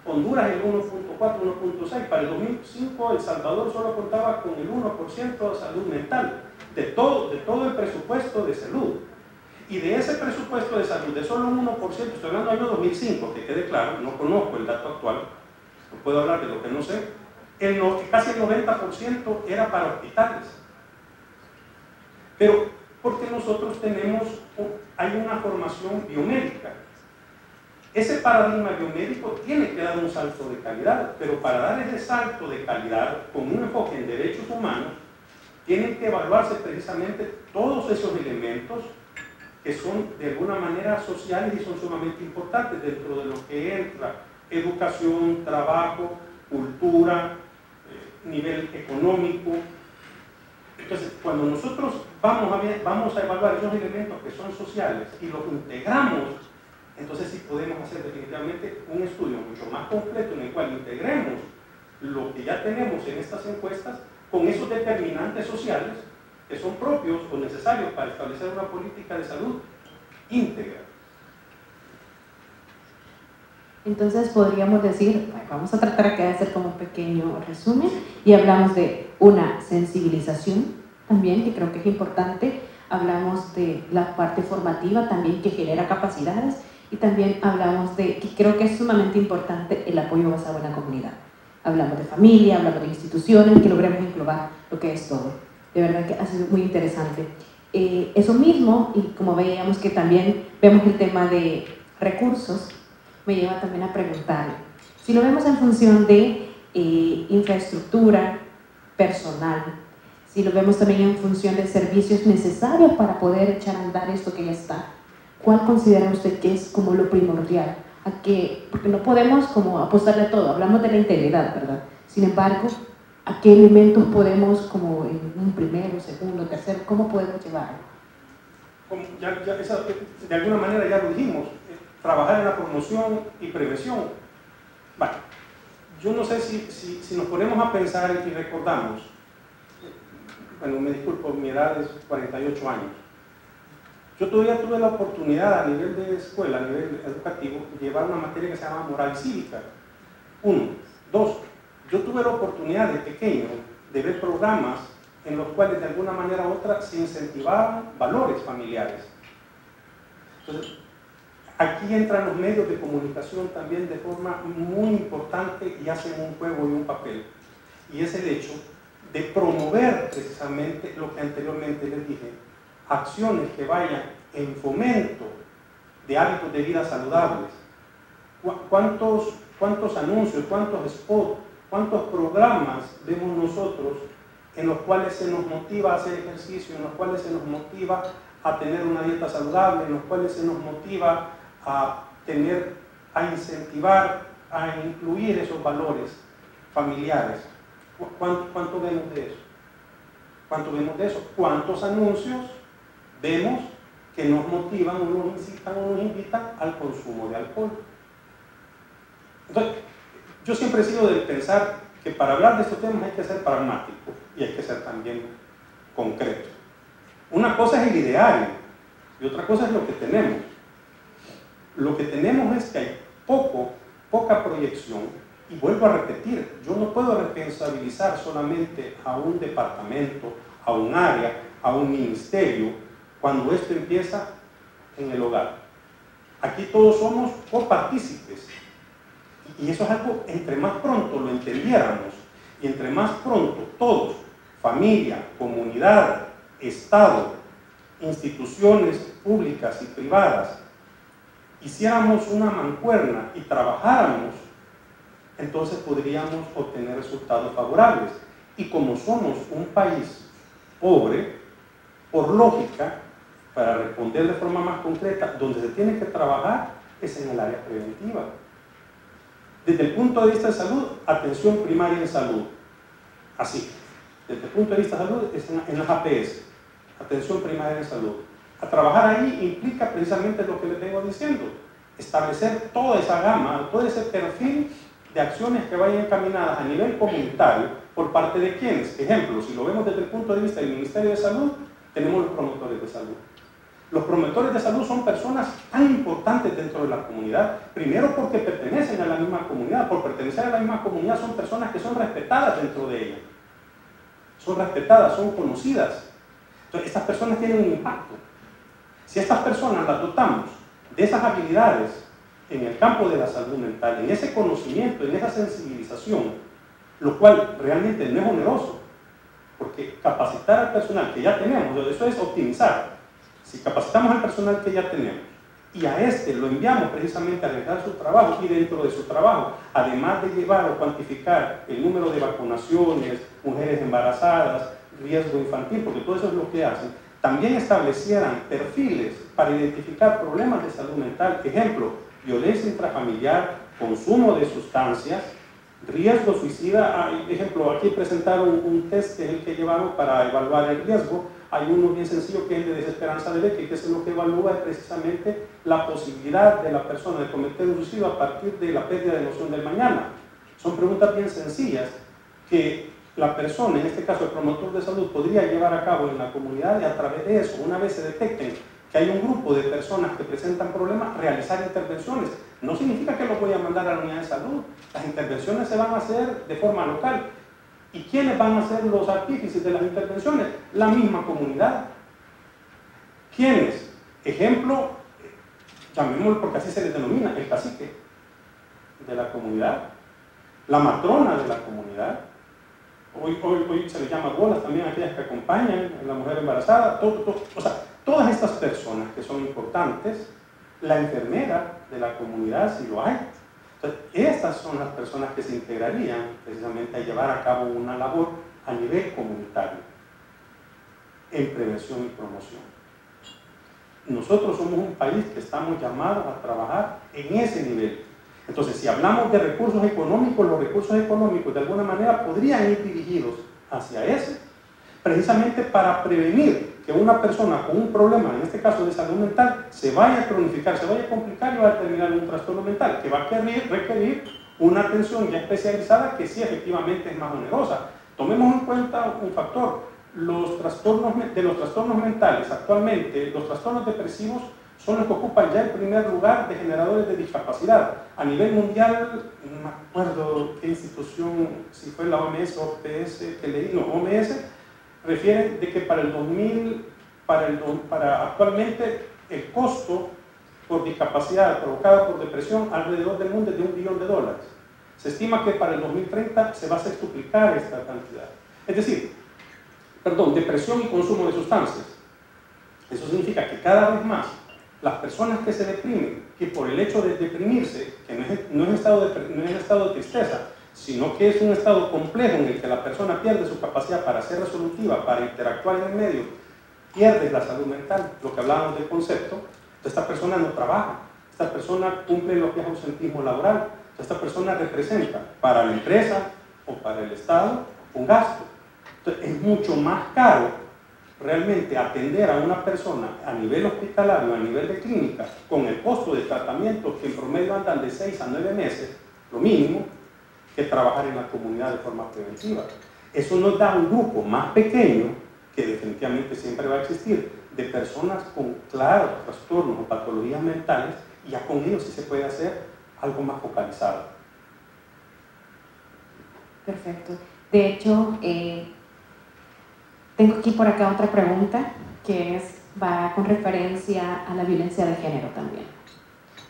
Honduras el 1.4, 1.6%, para el 2005 El Salvador solo contaba con el 1% de salud mental, de todo el presupuesto de salud. Y de ese presupuesto de salud, de solo un 1%, estoy hablando del año 2005, que quede claro, no conozco el dato actual, no puedo hablar de lo que no sé, casi el 90% era para hospitales. Pero porque nosotros hay una formación biomédica. Ese paradigma biomédico tiene que dar un salto de calidad, pero para dar ese salto de calidad con un enfoque en derechos humanos, tienen que evaluarse precisamente todos esos elementos que son de alguna manera sociales y son sumamente importantes dentro de lo que entra educación, trabajo, cultura, nivel económico. Entonces, cuando nosotros vamos a evaluar esos elementos que son sociales y los integramos, entonces sí podemos hacer definitivamente un estudio mucho más completo en el cual integremos lo que ya tenemos en estas encuestas con esos determinantes sociales que son propios o necesarios para establecer una política de salud íntegra. Entonces podríamos decir, bueno, vamos a tratar acá de hacer como un pequeño resumen y hablamos de una sensibilización también, que creo que es importante, hablamos de la parte formativa también que genera capacidades y también hablamos de, que creo que es sumamente importante, el apoyo basado en la comunidad. Hablamos de familia, hablamos de instituciones, que logremos englobar lo que es todo. De verdad que ha sido muy interesante. Eso mismo, y como veíamos que también vemos el tema de recursos, me lleva también a preguntar, si lo vemos en función de infraestructura, personal, si lo vemos también en función de servicios necesarios para poder echar a andar esto que ya está, ¿cuál considera usted que es como lo primordial? Porque no podemos como apostarle a todo, hablamos de la integridad, ¿verdad? Sin embargo, ¿a qué elementos podemos, como en un primero, segundo, tercero, cómo podemos llevarlo? De alguna manera ya lo dijimos, trabajar en la promoción y prevención. Bueno, yo no sé si nos ponemos a pensar y recordamos, bueno, me disculpo, mi edad es 48 años. Yo todavía tuve la oportunidad a nivel de escuela, a nivel educativo, de llevar una materia que se llama moral cívica. 1. 2. Yo tuve la oportunidad de pequeño de ver programas en los cuales de alguna manera u otra se incentivaban valores familiares. Entonces, aquí entran los medios de comunicación también de forma muy importante y hacen un juego y un papel. Y es el hecho de promover precisamente lo que anteriormente les dije, acciones que vayan en fomento de hábitos de vida saludables. ¿Cuántos anuncios, cuántos spots, cuántos programas vemos nosotros en los cuales se nos motiva a hacer ejercicio, en los cuales se nos motiva a tener una dieta saludable, en los cuales se nos motiva a incentivar, a incluir esos valores familiares? ¿Cuánto vemos de eso? ¿Cuánto vemos de eso? ¿Cuántos anuncios vemos que nos motivan o nos incitan o nos invitan al consumo de alcohol? Entonces, yo siempre he sido de pensar que para hablar de estos temas hay que ser pragmático y hay que ser también concreto. Una cosa es el ideal y otra cosa es lo que tenemos. Lo que tenemos es que hay poca proyección. Y vuelvo a repetir, yo no puedo responsabilizar solamente a un departamento, a un área, a un ministerio, cuando esto empieza en el hogar. Aquí todos somos copartícipes. Y eso es algo, entre más pronto lo entendiéramos, y entre más pronto todos, familia, comunidad, Estado, instituciones públicas y privadas, hiciéramos una mancuerna y trabajáramos entonces podríamos obtener resultados favorables. Y como somos un país pobre, por lógica, para responder de forma más concreta, donde se tiene que trabajar es en el área preventiva. Desde el punto de vista de salud, atención primaria en salud. Así. Desde el punto de vista de salud, es en las APS, atención primaria en salud. A trabajar ahí implica precisamente lo que les vengo diciendo, establecer toda esa gama, todo ese perfil de acciones que vayan encaminadas a nivel comunitario por parte de quienes. Ejemplo, si lo vemos desde el punto de vista del Ministerio de Salud, tenemos los promotores de salud. Los promotores de salud son personas tan importantes dentro de la comunidad, primero porque pertenecen a la misma comunidad, por pertenecer a la misma comunidad son personas que son respetadas dentro de ella. Son respetadas, son conocidas. Entonces, estas personas tienen un impacto. Si estas personas las dotamos de esas habilidades en el campo de la salud mental, en ese conocimiento, en esa sensibilización, lo cual realmente no es oneroso, porque capacitar al personal que ya tenemos, eso es optimizar. Si capacitamos al personal que ya tenemos y a este lo enviamos precisamente a realizar su trabajo, y dentro de su trabajo, además de llevar o cuantificar el número de vacunaciones, mujeres embarazadas, riesgo infantil, porque todo eso es lo que hacen, también establecieran perfiles para identificar problemas de salud mental, ejemplo, violencia intrafamiliar, consumo de sustancias, riesgo suicida. Ejemplo, aquí presentaron un test que es el que llevamos para evaluar el riesgo. Hay uno bien sencillo que es el de desesperanza de Becker, que es lo que evalúa precisamente la posibilidad de la persona de cometer un suicidio a partir de la pérdida de noción del mañana. Son preguntas bien sencillas que la persona, en este caso el promotor de salud, podría llevar a cabo en la comunidad, y a través de eso, una vez se detecten que hay un grupo de personas que presentan problemas, realizar intervenciones. No significa que los voy a mandar a la unidad de salud. Las intervenciones se van a hacer de forma local. ¿Y quiénes van a ser los artífices de las intervenciones? La misma comunidad. ¿Quiénes? Ejemplo, llamémoslo porque así se les denomina, el cacique de la comunidad, la matrona de la comunidad. Hoy se les llama bolas también a aquellas que acompañan a la mujer embarazada. O sea, todas estas personas que son importantes, la enfermera de la comunidad, si lo hay. Entonces, estas son las personas que se integrarían precisamente a llevar a cabo una labor a nivel comunitario en prevención y promoción. Nosotros somos un país que estamos llamados a trabajar en ese nivel. Entonces, si hablamos de recursos económicos, los recursos económicos de alguna manera podrían ir dirigidos hacia ese, precisamente para prevenir que una persona con un problema, en este caso de salud mental, se vaya a cronificar, se vaya a complicar y va a terminar en un trastorno mental que va a requerir una atención ya especializada que sí efectivamente es más onerosa. Tomemos en cuenta un factor, los trastornos mentales actualmente, los trastornos depresivos son los que ocupan ya el primer lugar de generadores de discapacidad. A nivel mundial, no me acuerdo qué institución, si fue la OMS o OPS que leí, no, OMS, refiere de que para actualmente el costo por discapacidad provocada por depresión alrededor del mundo es de $1 billón. Se estima que para el 2030 se va a sextuplicar esta cantidad. Es decir, depresión y consumo de sustancias. Eso significa que cada vez más las personas que se deprimen, que por el hecho de deprimirse, que no es estado de tristeza, sino que es un estado complejo en el que la persona pierde su capacidad para ser resolutiva, para interactuar en el medio, pierde la salud mental, lo que hablábamos del concepto. Entonces, esta persona no trabaja, esta persona cumple lo que es ausentismo laboral, esta persona representa para la empresa o para el Estado un gasto. Entonces, es mucho más caro realmente atender a una persona a nivel hospitalario, a nivel de clínica, con el costo de tratamiento que en promedio andan de 6 a 9 meses, lo mínimo, que trabajar en la comunidad de forma preventiva. Eso nos da un grupo más pequeño, que definitivamente siempre va a existir, de personas con claros trastornos o patologías mentales, y ya con ellos sí se puede hacer algo más focalizado. Perfecto. De hecho, tengo aquí por acá otra pregunta que va con referencia a la violencia de género también.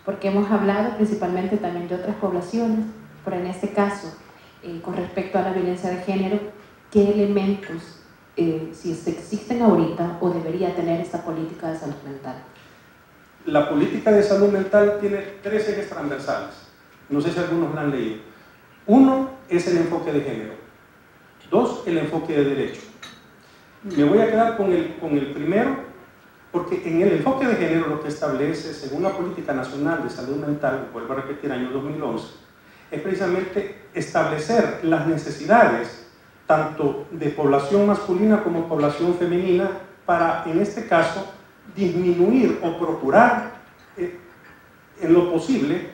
Porque hemos hablado principalmente también de otras poblaciones, pero en este caso, con respecto a la violencia de género, ¿qué elementos, si existen ahorita o debería tener esta política de salud mental? La política de salud mental tiene 3 ejes transversales. No sé si algunos la han leído. Uno es el enfoque de género. Dos, el enfoque de derecho. Me voy a quedar con el primero, porque en el enfoque de género lo que establece, según la Política Nacional de Salud Mental, vuelvo a repetir, año 2011, es precisamente establecer las necesidades tanto de población masculina como población femenina para, en este caso, disminuir o procurar en lo posible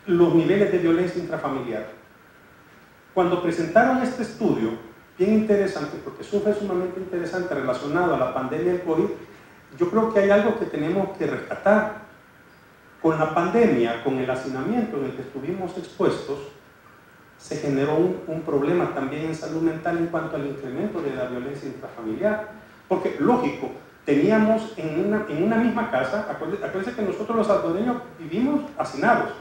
los niveles de violencia intrafamiliar. Cuando presentaron este estudio, bien interesante, porque es sumamente interesante relacionado a la pandemia del COVID, yo creo que hay algo que tenemos que rescatar. Con la pandemia, con el hacinamiento en el que estuvimos expuestos, se generó un problema también en salud mental en cuanto al incremento de la violencia intrafamiliar. Porque, lógico, teníamos en una misma casa, acuérdense que nosotros los salvadoreños vivimos hacinados.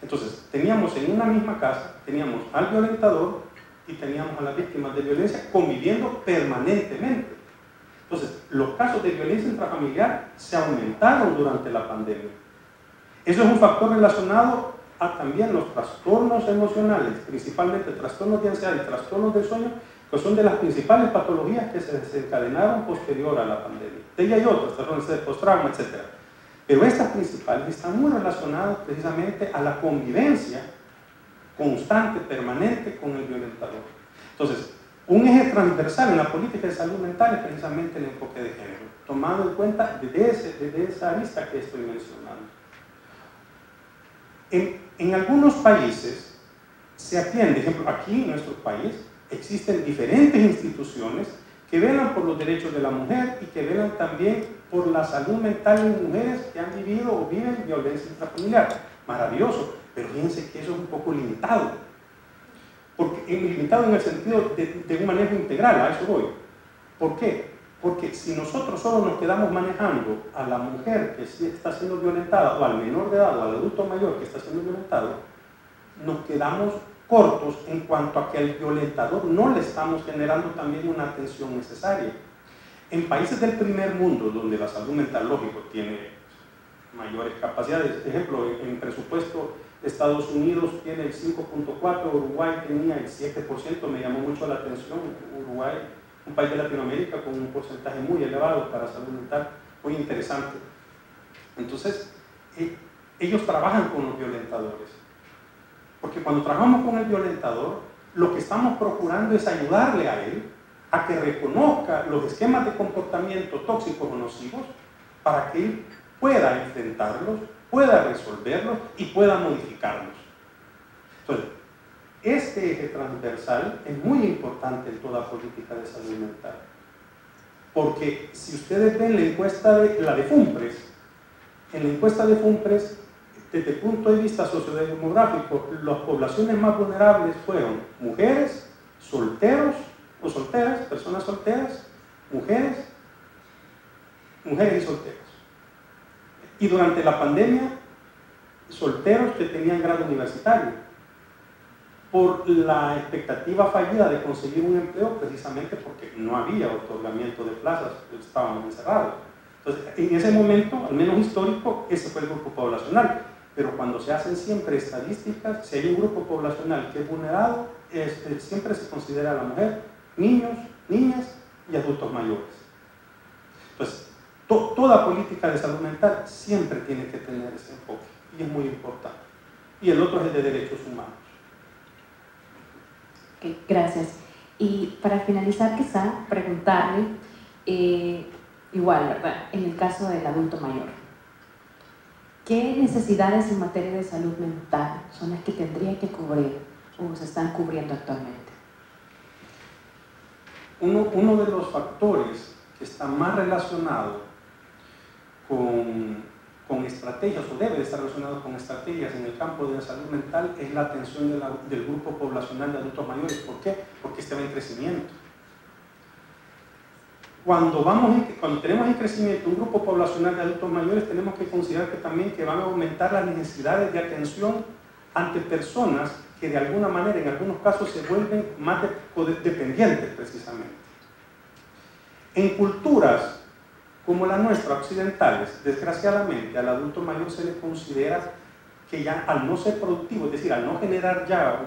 Entonces, teníamos en una misma casa, teníamos al violentador y teníamos a las víctimas de violencia conviviendo permanentemente. Entonces, los casos de violencia intrafamiliar se aumentaron durante la pandemia. Eso es un factor relacionado a también los trastornos emocionales, principalmente trastornos de ansiedad y trastornos del sueño, que son de las principales patologías que se desencadenaron posterior a la pandemia. De ahí hay otras, trastornos de postrauma, etc. Pero estas principales están muy relacionadas precisamente a la convivencia constante, permanente con el violentador. Entonces, un eje transversal en la política de salud mental es precisamente el enfoque de género, tomando en cuenta desde esa arista que estoy mencionando. En algunos países se atiende, por ejemplo, aquí en nuestro país existen diferentes instituciones que velan por los derechos de la mujer y que velan también por la salud mental de mujeres que han vivido o viven violencia intrafamiliar. Maravilloso, pero fíjense que eso es un poco limitado. Limitado en el sentido de un manejo integral, a eso voy. ¿Por qué? Porque si nosotros solo nos quedamos manejando a la mujer que está siendo violentada, o al menor de edad, o al adulto mayor que está siendo violentado, nos quedamos cortos en cuanto a que al violentador no le estamos generando también una atención necesaria. En países del primer mundo, donde la salud mental, lógico, tiene mayores capacidades, por ejemplo, en presupuesto, Estados Unidos tiene el 5.4%, Uruguay tenía el 7%, me llamó mucho la atención. Uruguay, un país de Latinoamérica con un porcentaje muy elevado para salud mental, muy interesante. Entonces, ellos trabajan con los violentadores, porque cuando trabajamos con el violentador, lo que estamos procurando es ayudarle a él a que reconozca los esquemas de comportamiento tóxicos o nocivos para que él pueda enfrentarlos, pueda resolverlos y pueda modificarlos. Entonces, este eje transversal es muy importante en toda política de salud mental, porque si ustedes ven la encuesta la de FUNPRES, en la encuesta de FUNPRES, desde el punto de vista sociodemográfico, las poblaciones más vulnerables fueron mujeres, solteros o solteras, personas solteras, mujeres y solteros. Y durante la pandemia, solteros que tenían grado universitario, por la expectativa fallida de conseguir un empleo, precisamente porque no había otorgamiento de plazas, estábamos encerrados. Entonces, en ese momento, al menos histórico, ese fue el grupo poblacional. Pero cuando se hacen siempre estadísticas, si hay un grupo poblacional que es vulnerado, siempre se considera a la mujer, niños, niñas y adultos mayores. Entonces, toda política de salud mental siempre tiene que tener ese enfoque, y es muy importante. Y el otro es el de derechos humanos. Okay, gracias. Y para finalizar, quizá preguntarle, igual, ¿verdad? En el caso del adulto mayor, ¿qué necesidades en materia de salud mental son las que tendría que cubrir o se están cubriendo actualmente? Uno de los factores que está más relacionado con estrategias, o debe estar relacionado con estrategias en el campo de la salud mental, es la atención del grupo poblacional de adultos mayores. ¿Por qué? Porque este va en crecimiento. Cuando tenemos en crecimiento un grupo poblacional de adultos mayores, tenemos que considerar que también van a aumentar las necesidades de atención ante personas que de alguna manera, en algunos casos, se vuelven más dependientes precisamente. En culturas como la nuestra, occidentales, desgraciadamente al adulto mayor se le considera que ya al no ser productivo, es decir, al no generar ya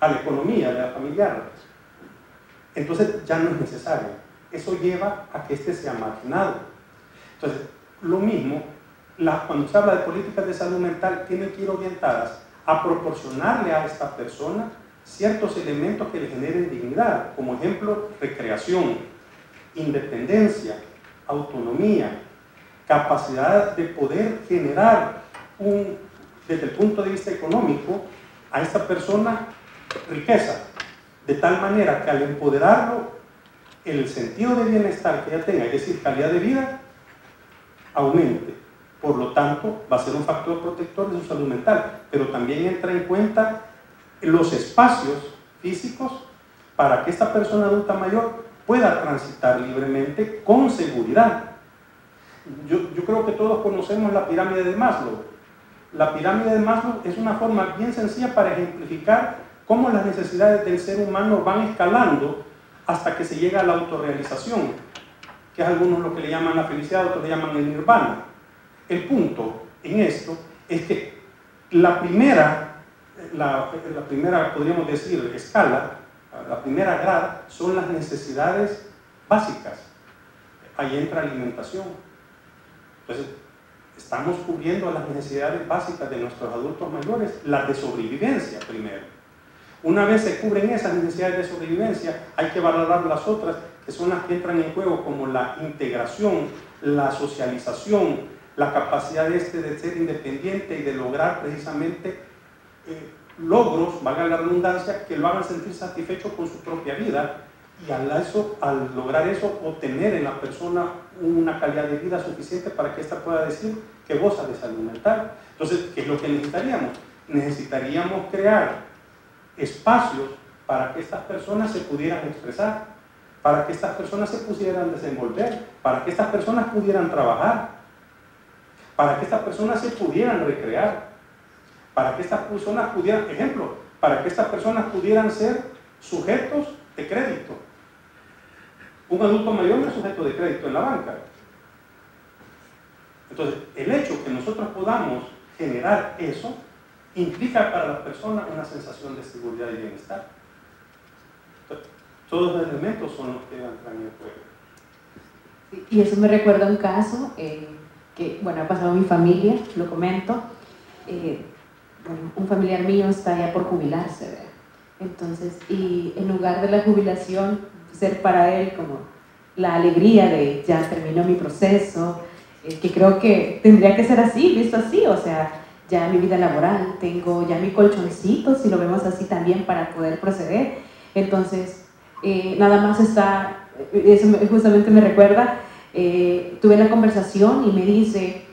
a la economía de la familiar, entonces ya no es necesario. Eso lleva a que éste sea marginado. Entonces, lo mismo, cuando se habla de políticas de salud mental, tienen que ir orientadas a proporcionarle a esta persona ciertos elementos que le generen dignidad, como ejemplo, recreación, independencia, autonomía, capacidad de poder generar desde el punto de vista económico a esta persona riqueza, de tal manera que al empoderarlo, el sentido de bienestar que ella tenga, es decir, calidad de vida, aumente. Por lo tanto, va a ser un factor protector de su salud mental, pero también entra en cuenta los espacios físicos para que esta persona adulta mayor pueda transitar libremente con seguridad. Yo creo que todos conocemos la pirámide de Maslow. La pirámide de Maslow es una forma bien sencilla para ejemplificar cómo las necesidades del ser humano van escalando hasta que se llega a la autorrealización, que es algunos lo que le llaman la felicidad, otros le llaman el nirvana. El punto en esto es que la primera, podríamos decir, escala, la primera grada, son las necesidades básicas. Ahí entra alimentación. Entonces, estamos cubriendo las necesidades básicas de nuestros adultos mayores, las de sobrevivencia primero. Una vez se cubren esas necesidades de sobrevivencia, hay que valorar las otras, que son las que entran en juego, como la integración, la socialización, la capacidad de ser independiente y de lograr precisamente logros, valga la redundancia, que lo hagan sentir satisfecho con su propia vida, y al lograr eso, obtener en la persona una calidad de vida suficiente para que ésta pueda decir que goza de salud mental. Entonces, ¿qué es lo que necesitaríamos? Necesitaríamos crear espacios para que estas personas se pudieran expresar, para que estas personas se pudieran desenvolver, para que estas personas pudieran trabajar, para que estas personas se pudieran recrear, para que estas personas pudieran, ejemplo, para que estas personas pudieran ser sujetos de crédito. Un adulto mayor no es sujeto de crédito en la banca. Entonces, el hecho que nosotros podamos generar eso implica para la persona una sensación de seguridad y bienestar. Entonces, todos los elementos son los que entran en juego. Y eso me recuerda un caso que, bueno, ha pasado en mi familia, lo comento. Bueno, un familiar mío está ya por jubilarse, ¿verdad? Entonces, y en lugar de la jubilación, ser para él como la alegría de ya terminó mi proceso, que creo que tendría que ser así, visto así, o sea, ya mi vida laboral, tengo ya mi colchoncito, si lo vemos así también, para poder proceder. Entonces, nada más está, eso justamente me recuerda, tuve la conversación y me dice,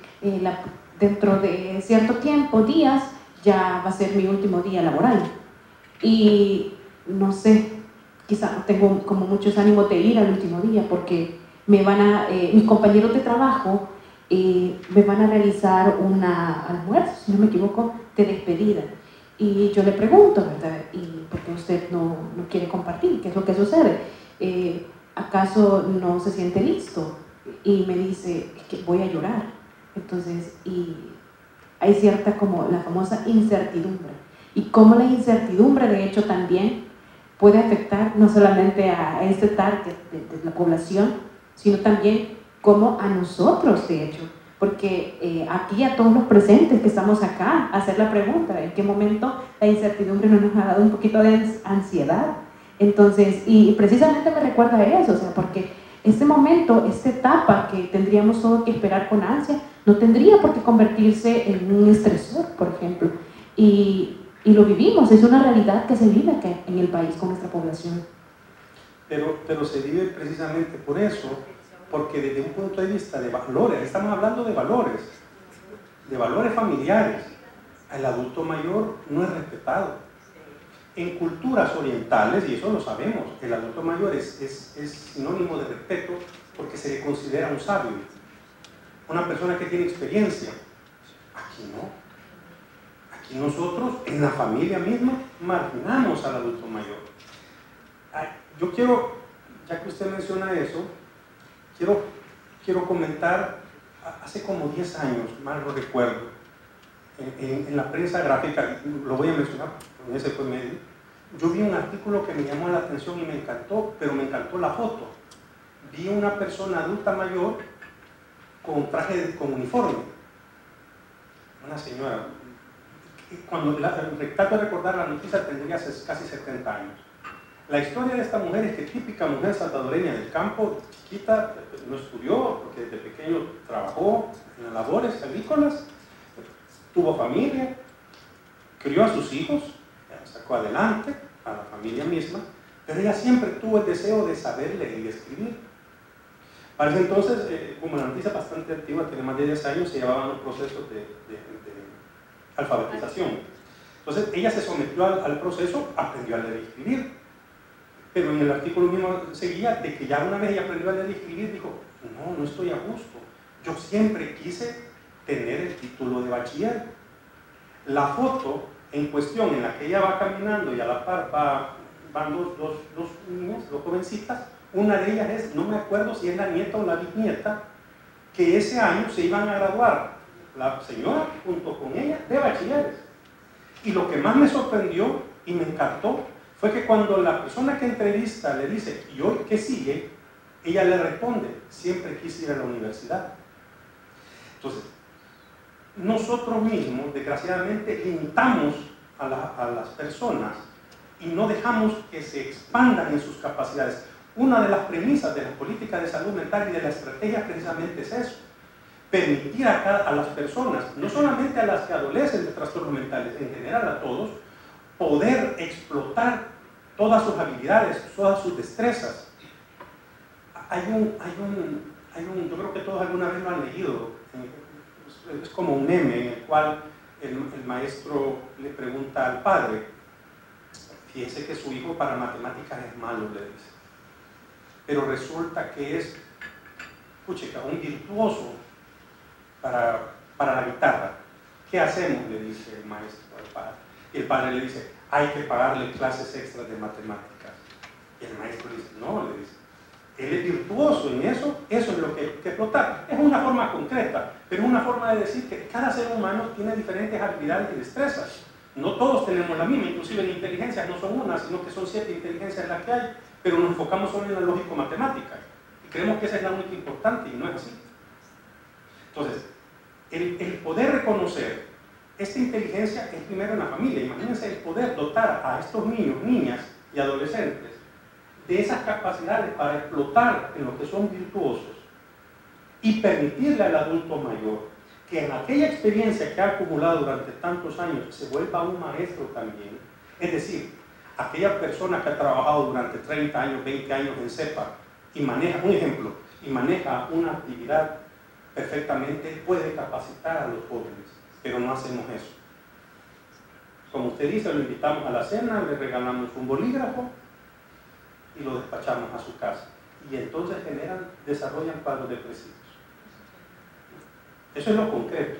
dentro de cierto tiempo, días, ya va a ser mi último día laboral. Y no sé, quizá tengo como muchos ánimos de ir al último día, porque me van mis compañeros de trabajo me van a realizar un almuerzo, si no me equivoco, de despedida. Y yo le pregunto, ¿verdad? ¿Y por qué usted no quiere compartir? ¿Qué es lo que sucede? ¿Acaso no se siente listo? Y me dice, es que voy a llorar. Entonces, y hay cierta como la famosa incertidumbre. Y cómo la incertidumbre, de hecho, también puede afectar no solamente a este target de la población, sino también como a nosotros, de hecho, porque aquí a todos los presentes que estamos acá, hacer la pregunta, ¿en qué momento la incertidumbre no nos ha dado un poquito de ansiedad? Entonces, y precisamente me recuerda a eso, o sea, porque este momento, esta etapa que tendríamos todos que esperar con ansia, no tendría por qué convertirse en un estresor, por ejemplo, y lo vivimos, es una realidad que se vive acá en el país con nuestra población. Pero se vive precisamente por eso, porque desde un punto de vista de valores, estamos hablando de valores familiares, el adulto mayor no es respetado. En culturas orientales, y eso lo sabemos, el adulto mayor es sinónimo de respeto porque se le considera un sabio, una persona que tiene experiencia. Aquí no. Aquí nosotros, en la familia misma, marginamos al adulto mayor. Yo quiero, ya que usted menciona eso, quiero comentar, hace como 10 años, mal no recuerdo, en la prensa gráfica, lo voy a mencionar, en ese fue medio, yo vi un artículo que me llamó la atención y me encantó, pero me encantó la foto. Vi una persona adulta mayor con traje, con uniforme, una señora. Cuando trato de recordar la noticia, tendría casi 70 años. La historia de esta mujer es que típica mujer salvadoreña del campo, chiquita, no estudió, porque desde pequeño trabajó en las labores agrícolas, tuvo familia, crió a sus hijos, sacó adelante a la familia misma, pero ella siempre tuvo el deseo de saber leer y escribir. Para ese entonces, como la noticia bastante antigua, tiene más de 10 años, se llevaban los procesos de alfabetización. Entonces ella se sometió al proceso, aprendió a leer y escribir, pero en el artículo mismo seguía de que ya una vez ella aprendió a leer y escribir, dijo, no estoy a gusto, yo siempre quise tener el título de bachiller. La foto en cuestión en la que ella va caminando y a la par van dos niñas, dos jovencitas, una de ellas es, no me acuerdo si es la nieta o la bisnieta, que ese año se iban a graduar, la señora junto con ella, de bachilleres. Y lo que más me sorprendió y me encantó fue que cuando la persona que entrevista le dice, ¿y hoy qué sigue?, ella le responde, siempre quise ir a la universidad. Entonces, nosotros mismos, desgraciadamente, limitamos a las personas y no dejamos que se expandan en sus capacidades. Una de las premisas de la política de salud mental y de la estrategia precisamente es eso. Permitir a las personas, no solamente a las que adolecen de trastornos mentales, en general a todos, poder explotar todas sus habilidades, todas sus destrezas. Yo creo que todos alguna vez lo han leído, es como un meme en el cual el maestro le pregunta al padre, fíjese que su hijo para matemáticas es malo, le dice, pero resulta que es, un virtuoso para la guitarra. ¿Qué hacemos?, le dice el maestro al padre. Y el padre le dice, hay que pagarle clases extras de matemáticas. Y el maestro le dice, no, le dice, él es virtuoso en eso es lo que hay que explotar. Es una forma concreta, pero es una forma de decir que cada ser humano tiene diferentes habilidades y destrezas. No todos tenemos la misma, inclusive la inteligencia no son una, sino que son 7 inteligencias las que hay, pero nos enfocamos solo en la lógico-matemática. Y creemos que esa es la única importante, y no es así. Entonces, el poder reconocer esta inteligencia es primero en la familia. Imagínense el poder dotar a estos niños, niñas y adolescentes de esas capacidades para explotar en lo que son virtuosos y permitirle al adulto mayor que en aquella experiencia que ha acumulado durante tantos años se vuelva un maestro también. Es decir, aquella persona que ha trabajado durante 30 años, 20 años en CEPA y maneja, un ejemplo, y maneja una actividad perfectamente, puede capacitar a los jóvenes, pero no hacemos eso. Como usted dice, lo invitamos a la cena, le regalamos un bolígrafo y lo despachamos a su casa. Y entonces desarrollan cuadros depresivos. Eso es lo concreto.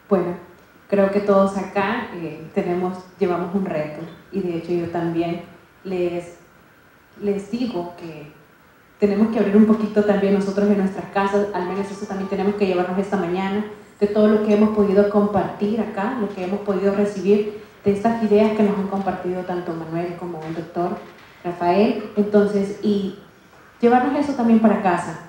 Bueno, creo que todos acá llevamos un reto, y de hecho yo también les digo que tenemos que abrir un poquito también nosotros en nuestras casas, al menos eso también tenemos que llevarnos esta mañana, de todo lo que hemos podido compartir acá, lo que hemos podido recibir de estas ideas que nos han compartido tanto Manuel como el doctor Rafael. Entonces, y llevarnos eso también para casa.